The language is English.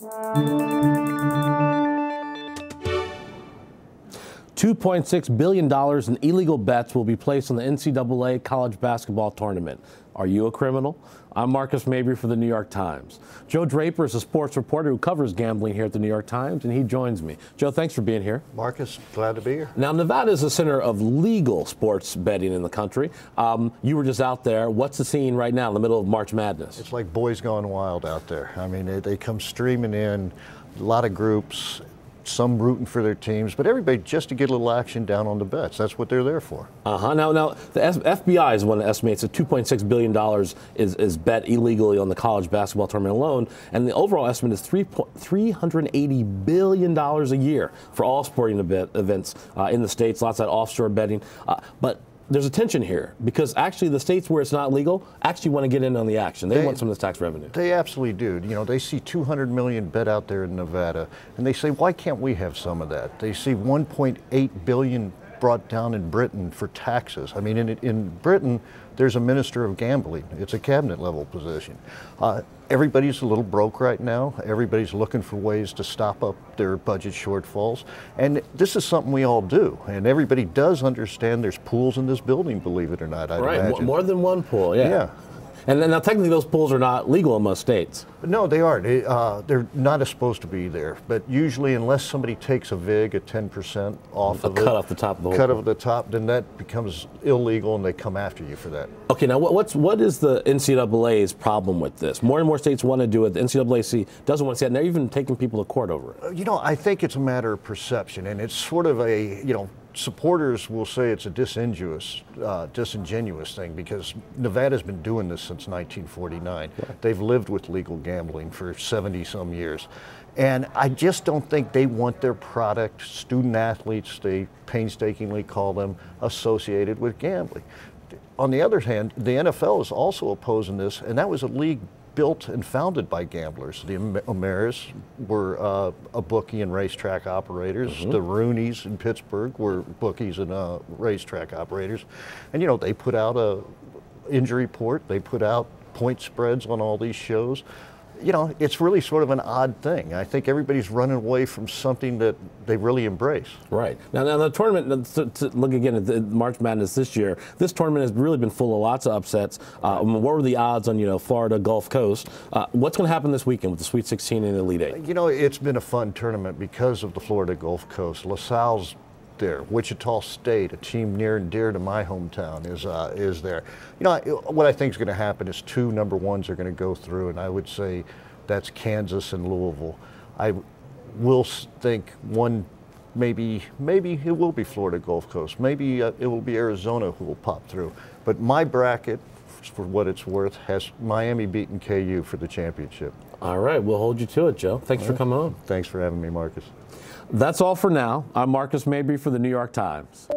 $2.6 billion in illegal bets will be placed on the NCAA college basketball tournament. Are you a criminal? I'm Marcus Mabry for the New York Times. Joe Drape is a sports reporter who covers gambling here at the New York Times, and he joins me. Joe, thanks for being here. Marcus, glad to be here. Now, Nevada is the center of legal sports betting in the country. You were just out there. What's the scene right now in the middle of March Madness? It's like boys gone wild out there. I mean, they come streaming in, a lot of groups, some rooting for their teams, but everybody just to get a little action down on the bets. That's what they're there for. Now, the FBI is one that estimates that $2.6 billion is bet illegally on the college basketball tournament alone, and the overall estimate is $380 billion a year for all sporting events in the states, lots of that offshore betting. But there's a tension here because actually the states where it's not legal actually want to get in on the action. They want some of this tax revenue. They absolutely do. You know, they see 200 million bet out there in Nevada, and they say, why can't we have some of that? They see 1.8 billion brought down in Britain for taxes. I mean, in Britain, there's a minister of gambling. It's a cabinet level position. Everybody's a little broke right now. Everybody's looking for ways to stop up their budget shortfalls. And this is something we all do. And everybody does understand there's pools in this building, believe it or not, I'd imagine. More than one pool, yeah. And then now technically those pools are not legal in most states. No, they aren't. They're not supposed to be there. But usually unless somebody takes a VIG at 10% off of it. Cut off the top of the whole cut off the top, then that becomes illegal and they come after you for that. Okay, now what is the NCAA's problem with this? More and more states want to do it. The NCAA doesn't want to see it, and they're even taking people to court over it. You know, I think it's a matter of perception, and it's sort of a, you know, supporters will say it's a disingenuous thing because Nevada's been doing this since 1949. Right. They've lived with legal gambling for 70-some years. And I just don't think they want their product, student athletes, they painstakingly call them, associated with gambling. On the other hand, the NFL is also opposing this, and that was a league built and founded by gamblers. The Amaras were a bookie and racetrack operators. Mm-hmm. The Rooneys in Pittsburgh were bookies and racetrack operators. And, you know, they put out a injury report. They put out point spreads on all these shows. You know, it's really sort of an odd thing. I think everybody's running away from something that they really embrace. Right. Now the tournament, to look again at the March Madness this year, this tournament has really been full of lots of upsets. What were the odds on, you know, Florida, Gulf Coast? What's going to happen this weekend with the Sweet 16 and the Elite Eight? You know, it's been a fun tournament because of the Florida Gulf Coast. LaSalle's there. Wichita State, a team near and dear to my hometown, is there. You know, what I think is going to happen is two number ones are going to go through, and I would say that's Kansas and Louisville. I will think one, maybe it will be Florida Gulf Coast. Maybe it will be Arizona who will pop through. But my bracket, for what it's worth, has Miami beating KU for the championship. All right, we'll hold you to it, Joe. Thanks for coming on. Thanks for having me, Marcus. That's all for now. I'm Marcus Mabry for the New York Times.